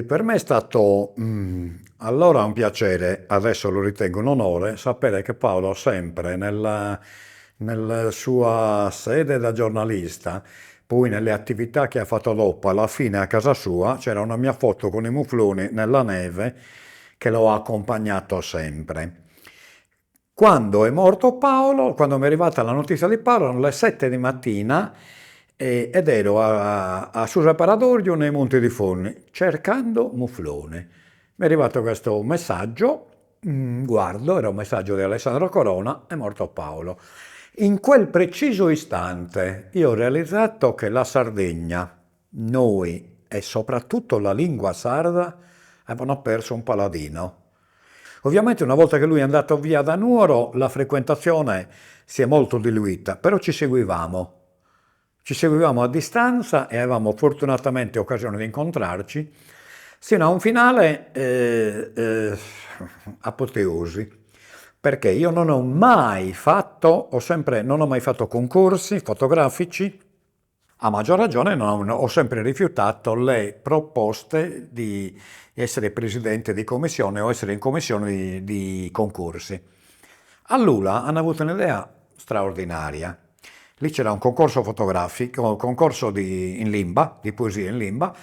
Per me è stato allora un piacere, adesso lo ritengo un onore, sapere che Paolo sempre nella sua sede da giornalista, poi nelle attività che ha fatto dopo, alla fine a casa sua c'era una mia foto con i mufloni nella neve che lo ha accompagnato sempre. Quando è morto Paolo, quando mi è arrivata la notizia di Paolo, erano le 7 di mattina ed ero a Susa Paradoglio nei Monti di Forni cercando muflone. Mi è arrivato questo messaggio, guardo, era un messaggio di Alessandro Corona, è morto Paolo. In quel preciso istante io ho realizzato che la Sardegna, noi e soprattutto la lingua sarda avevano perso un paladino. Ovviamente una volta che lui è andato via da Nuoro la frequentazione si è molto diluita, però ci seguivamo. Ci seguivamo a distanza e avevamo fortunatamente occasione di incontrarci sino a un finale apoteosi. Perché io non ho mai fatto, non ho mai fatto concorsi fotografici, a maggior ragione ho sempre rifiutato le proposte di essere presidente di commissione o essere in commissione di concorsi. A Lula hanno avuto un'idea straordinaria. Lì c'era un concorso fotografico, un concorso in limba, di poesia in limba,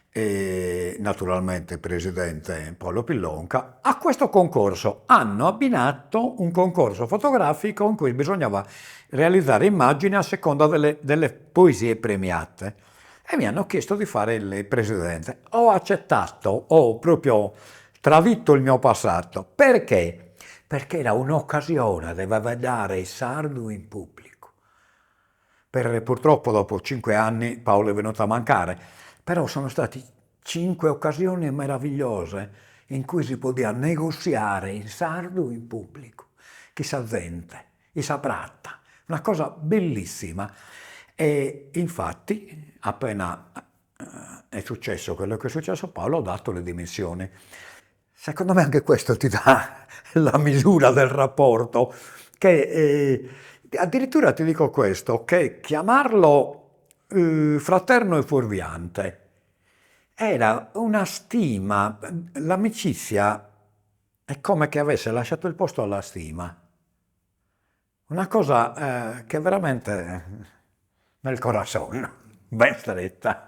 e naturalmente il presidente Paolo Pillonca. A questo concorso hanno abbinato un concorso fotografico in cui bisognava realizzare immagini a seconda delle poesie premiate. E mi hanno chiesto di fare il presidente. Ho accettato, ho proprio tradito il mio passato. Perché? Perché era un'occasione di vedere il sardo in pubblico. Purtroppo dopo 5 anni Paolo è venuto a mancare, però sono stati 5 occasioni meravigliose in cui si poteva negoziare il sardo in pubblico. Chi sa gente, chi sa pratta, una cosa bellissima. E infatti, appena è successo quello che è successo a Paolo, ho dato le dimissioni. Secondo me anche questo ti dà la misura del rapporto, che addirittura ti dico questo, che chiamarlo fraterno e fuorviante era una stima, l'amicizia è come che avesse lasciato il posto alla stima, una cosa che veramente nel corazon, ben stretta.